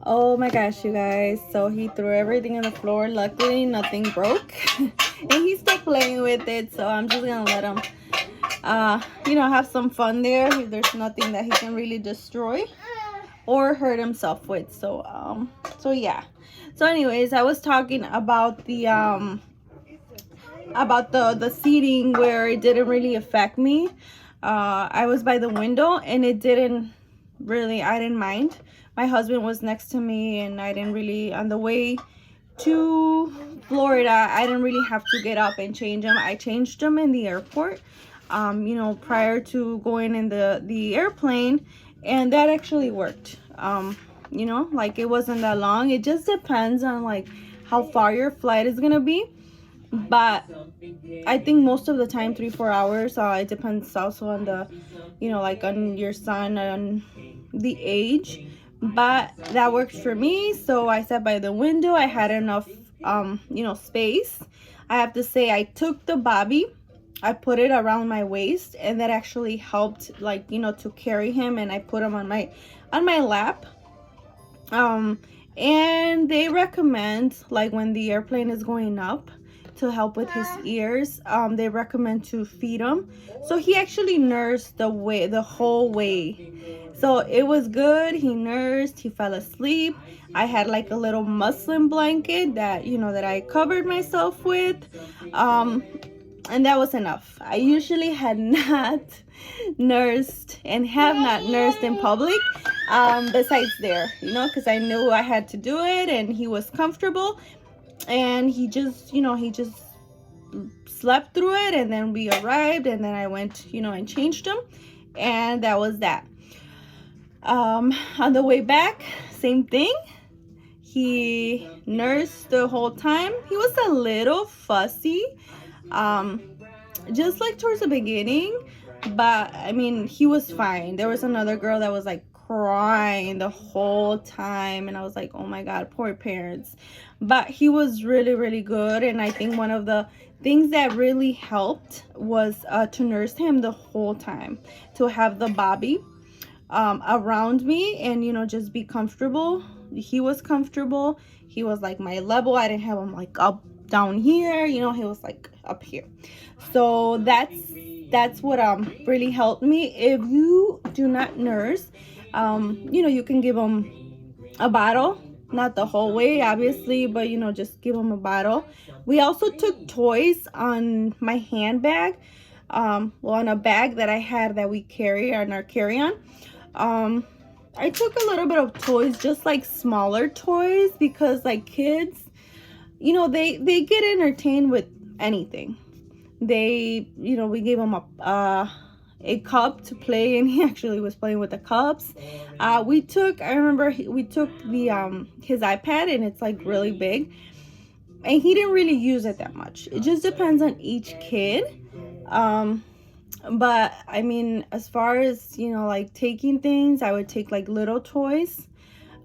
Oh my gosh, you guys. So he threw everything on the floor. Luckily, nothing broke. And he's still playing with it. So I'm just going to let him, have some fun there. There's nothing that he can really destroy or hurt himself with. So yeah. So anyways, I was talking about the seating where it didn't really affect me. I was by the window and it didn't really, I didn't mind. My husband was next to me and I didn't really, on the way to Florida, I didn't really have to get up and change them. I changed them in the airport, prior to going in the airplane, and that actually worked. Like it wasn't that long. It just depends on like how far your flight is gonna be, but I think most of the time 3-4 hours. It depends also on the, like on your son and the age, but that worked for me. So I sat by the window. I had enough space. I have to say, I took the bobby, I put it around my waist, and that actually helped, like, to carry him, and I put him on my lap. And they recommend, like, when the airplane is going up, to help with his ears, they recommend to feed him. So he actually nursed the whole way. So it was good. He nursed, he fell asleep. I had like a little muslin blanket that I covered myself with. And that was enough. I usually had not nursed and have not nursed in public, besides there, because I knew I had to do it, and he was comfortable, and he just slept through it. And then we arrived, and then I went, and changed him, and that was that. On the way back, same thing. He nursed the whole time. He was a little fussy, just like towards the beginning, but I mean, he was fine. There was another girl that was like crying the whole time, and I was like, oh my god, poor parents. But he was really, really good, and I think one of the things that really helped was to nurse him the whole time, to have the bobby around me, and just be comfortable. He was comfortable. He was like my level. I didn't have him like up down here, he was like up here. So that's what really helped me. If you do not nurse, you can give him a bottle, not the whole way obviously, but just give him a bottle. We also took toys on my handbag, on a bag that I had that we carry on our carry-on. I took a little bit of toys, just like smaller toys, because like kids, they get entertained with anything. We gave him a cup to play, and he actually was playing with the cups. I remember we took the his iPad, and it's like really big, and he didn't really use it that much. It just depends on each kid. But I mean, as far as like taking things, I would take like little toys,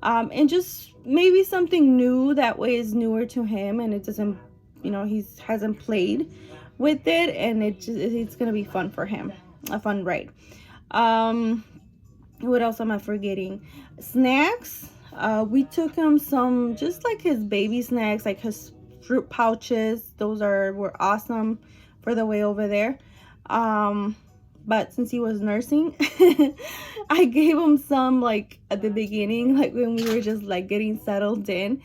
and just maybe something new, that way is newer to him, and it doesn't, he hasn't played with it, and it's gonna be fun for him, a fun ride. What else am I forgetting? Snacks. We took him some, just like his baby snacks, like his fruit pouches. Those were awesome for the way over there. But since he was nursing, I gave him some like at the beginning, like when we were just like getting settled in.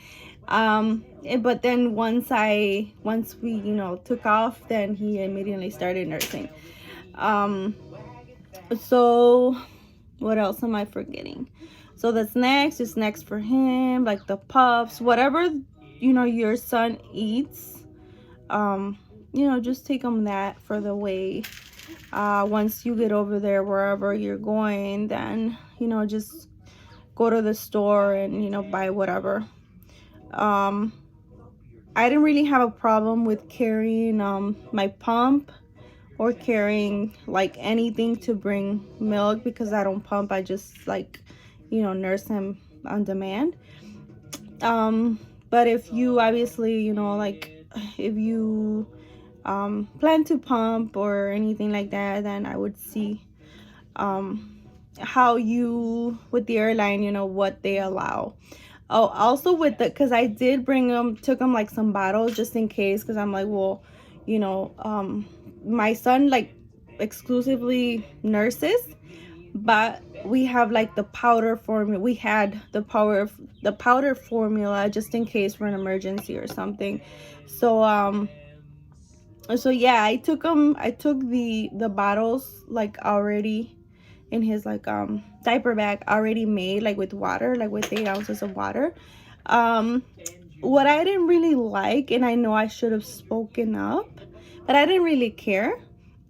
But then once we took off, then he immediately started nursing. So what else am I forgetting? So the snacks is snacks for him, like the puffs, whatever your son eats. Just take him that for the way. Once you get over there, wherever you're going, then just go to the store and buy whatever. I didn't really have a problem with carrying my pump, or carrying like anything to bring milk, because I don't pump. I just like nurse him on demand. But if you obviously like, if you plan to pump or anything like that, then I would see how you, with the airline, what they allow. Oh, also with the, because I did bring them, took them like some bottles just in case, because I'm like, well, you know, my son like exclusively nurses, but we have like the powder formula. We had the powder formula just in case for an emergency or something. So so yeah, I took the bottles like already in his like diaper bag, already made, like with water, like with 8 ounces of water. um what I didn't really like, and I know I should have spoken up, but I didn't really care,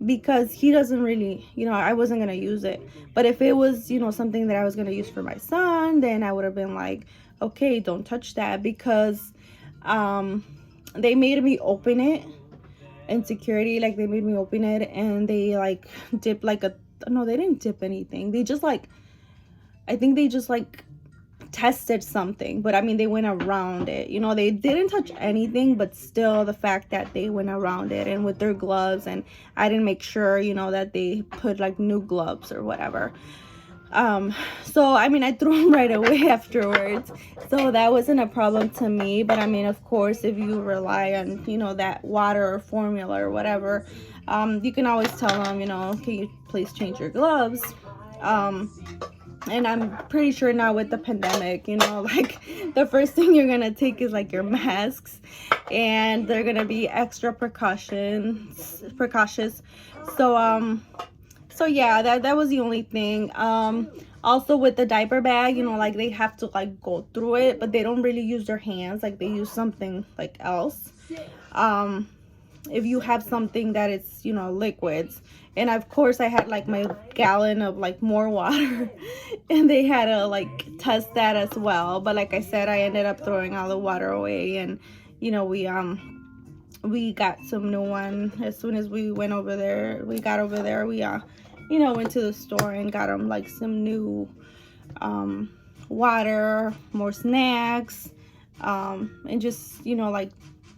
because he doesn't really, you know, I wasn't gonna use it. But if it was, you know, something that I was gonna use for my son, then I would have been like, okay, don't touch that. Because um they made me open it in security, like they made me open it, and they like dipped like a, no, they didn't dip anything, they just like, I think they just like tested something, but I mean they went around it, you know, they didn't touch anything, but still the fact that they went around it and with their gloves, and I didn't make sure, you know, that they put like new gloves or whatever. So I mean I threw them right away afterwards, so that wasn't a problem to me. But I mean, of course, if you rely on, you know, that water or formula or whatever, you can always tell them, you know, can you please change your gloves. And I'm pretty sure now with the pandemic, you know, like the first thing you're gonna take is like your masks, and they're gonna be extra precautious. So so yeah, that was the only thing. Also with the diaper bag, you know, like they have to like go through it, but they don't really use their hands, like they use something like else. If you have something that is, you know, liquids. And of course I had like my gallon of like more water and they had to like test that as well. But like I said, I ended up throwing all the water away, and you know, we got some new one as soon as we went over there. We got over there, we you know, went to the store and got them like some new water, more snacks, and just, you know, like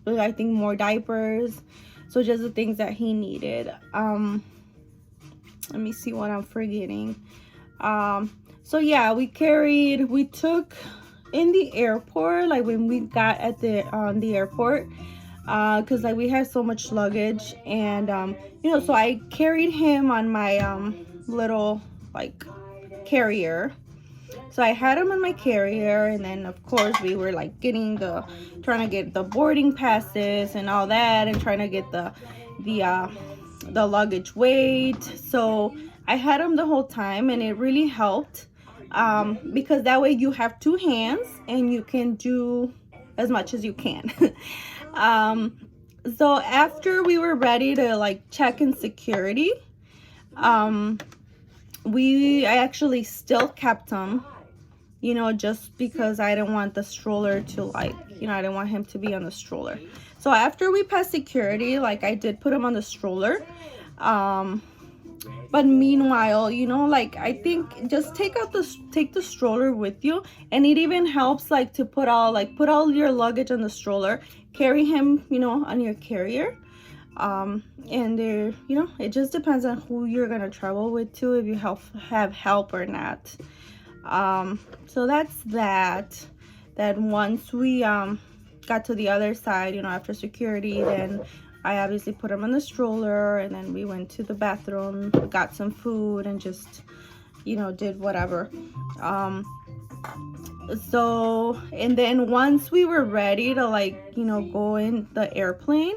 I think more diapers. So just the things that he needed. Let me see what I'm forgetting. So yeah, we took in the airport, like when we got at the airport, because like we had so much luggage, and you know, so I carried him on my little like carrier. So I had him on my carrier, and then of course we were like trying to get the boarding passes and all that, and trying to get the luggage weight. So I had him the whole time, and it really helped, because that way you have two hands and you can do as much as you can. So after we were ready to like check in security, I actually still kept him, you know, just because I didn't want the stroller to like, you know, I didn't want him to be on the stroller. So after we passed security, like I did put him on the stroller. But meanwhile, you know, like I think just take the stroller with you, and it even helps like to put all your luggage on the stroller, carry him, you know, on your carrier. And there, you know, it just depends on who you're gonna travel with too, if you have help or not. So that's that once we got to the other side, you know, after security, then I obviously put him on the stroller, and then we went to the bathroom, got some food, and just, you know, did whatever. So, and then once we were ready to like, you know, go in the airplane,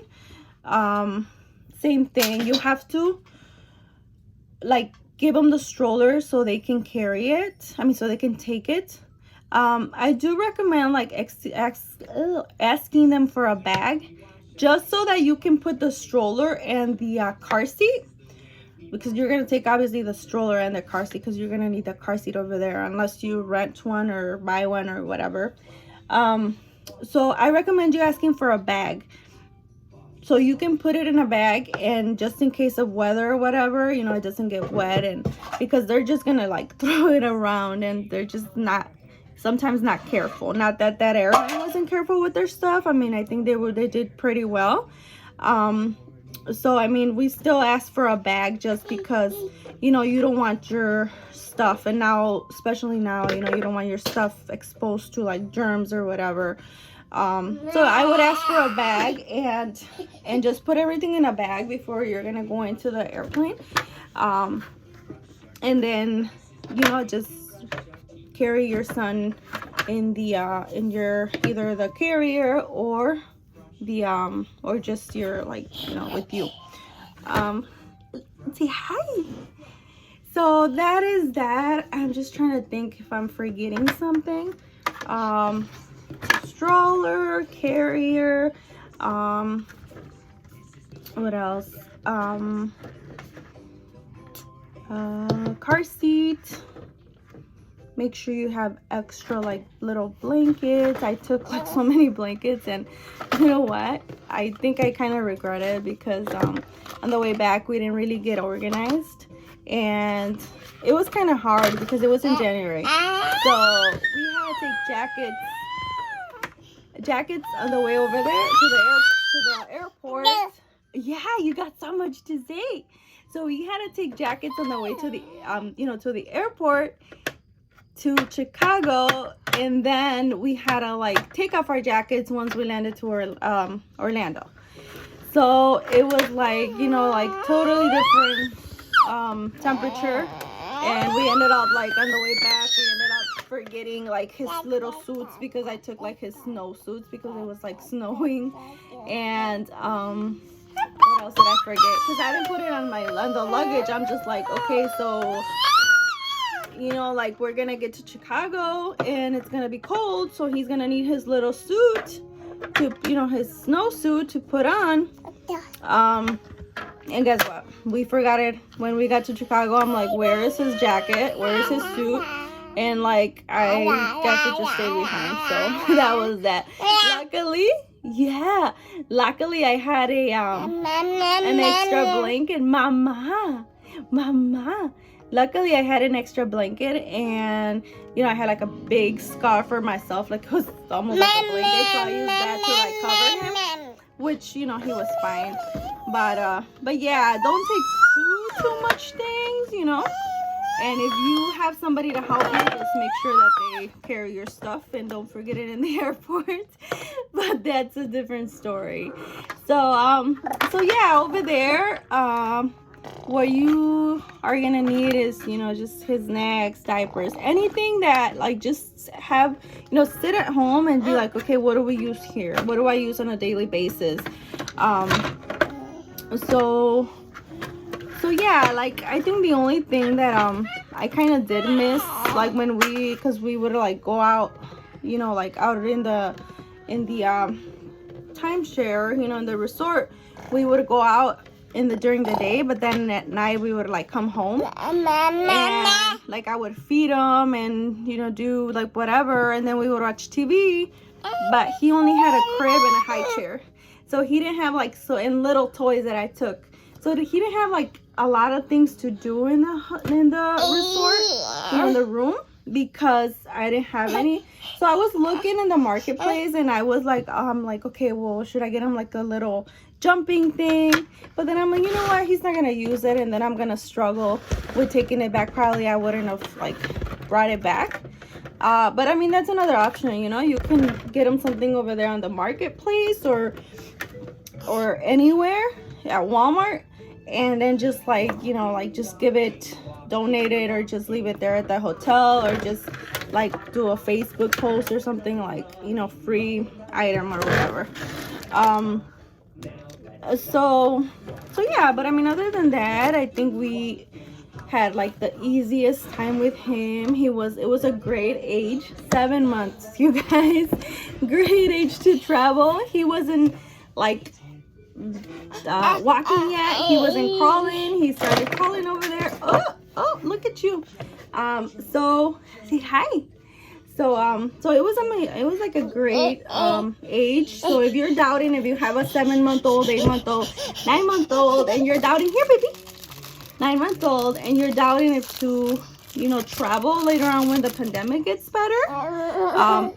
same thing, you have to like give them the stroller so they can carry it, so they can take it. I do recommend like asking them for a bag, just so that you can put the stroller and the car seat, because you're going to take obviously the stroller and the car seat, because you're going to need the car seat over there unless you rent one or buy one or whatever. So I recommend you asking for a bag, so you can put it in a bag, and just in case of weather or whatever, you know, it doesn't get wet. And because they're just gonna like throw it around, and they're just sometimes not careful. Not that airline wasn't careful with their stuff. I think they did pretty well. So we still asked for a bag, just because, you know, you don't want your stuff, and now, especially now, you know, you don't want your stuff exposed to like germs or whatever. So I would ask for a bag and just put everything in a bag before you're gonna go into the airplane. And then, you know, just carry your son in the in your either the carrier or the or just your, like, you know, with you. Say hi. So that is that. I'm just trying to think if I'm forgetting something. Stroller, carrier, what else? Car seat. Make sure you have extra like little blankets. I took like so many blankets, and you know what? I think I kind of regret it because on the way back we didn't really get organized, and it was kind of hard because it was in January. So we had to take jackets on the way over there to the airport. Yeah, you got so much to say. So we had to take jackets on the way to the you know, to the airport to Chicago, and then we had to like take off our jackets once we landed to Orlando. So it was like, you know, like totally different temperature, and we ended up like on the way back we ended up forgetting like his little suits, because I took like his snow suits because it was like snowing. And what else did I forget? Because I didn't put it on the luggage. I'm just like, okay, so you know, like we're gonna get to Chicago and it's gonna be cold, so he's gonna need his little suit to, you know, his snow suit to put on. And guess what? We forgot it when we got to Chicago. I'm like, where is his jacket? Where is his suit? And like, I guess it just stayed behind. So that was that. Luckily I had an extra blanket. Mama. Luckily I had an extra blanket, and you know, I had like a big scarf for myself, like it was almost like a blanket, so I used that to like cover him, which, you know, he was fine. But yeah, don't take too much things, you know. And if you have somebody to help you, just make sure that they carry your stuff and don't forget it in the airport. But that's a different story. So yeah, over there, what you are gonna need is, you know, just his snacks, diapers, anything that like just have, you know, sit at home and be like, okay, what do we use here? What do I use on a daily basis? So yeah, like I think the only thing that I kind of did miss, like when because we would like go out, you know, like out in the timeshare, you know, in the resort, we would go out during the day, but then at night we would like come home and like I would feed him and, you know, do like whatever, and then we would watch TV. But he only had a crib and a high chair, so he didn't have like, and little toys that I took, so he didn't have like a lot of things to do in the resort, you know, in the room, because I didn't have any. So I was looking in the marketplace, and I was like, okay, well, should I get him like a little jumping thing? But then I'm like, you know what, he's not gonna use it, and then I'm gonna struggle with taking it back. Probably I wouldn't have like brought it back. But I mean, that's another option, you know. You can get him something over there on the marketplace or anywhere at Walmart, and then just like, you know, like just donate it, or just leave it there at the hotel, or just like do a Facebook post or something, like, you know, free item or whatever. So yeah, but I mean, other than that, I think we had like the easiest time with him. It was a great age, 7 months, you guys. Great age to travel. He wasn't like walking yet. He wasn't crawling. He started crawling over there. Oh, look at you. So say hi. So it was like a great age. So if you're doubting, if you have a 7-month-old, 8-month-old, 9-month-old, and you're doubting, here baby, 9-month-old, and you're doubting if to, you know, travel later on when the pandemic gets better,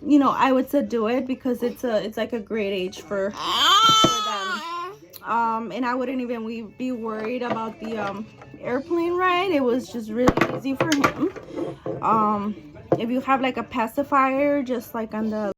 you know, I would say do it, because it's like a great age for them. And I wouldn't even be worried about the airplane ride, it was just really easy for him. If you have like a pacifier just like on the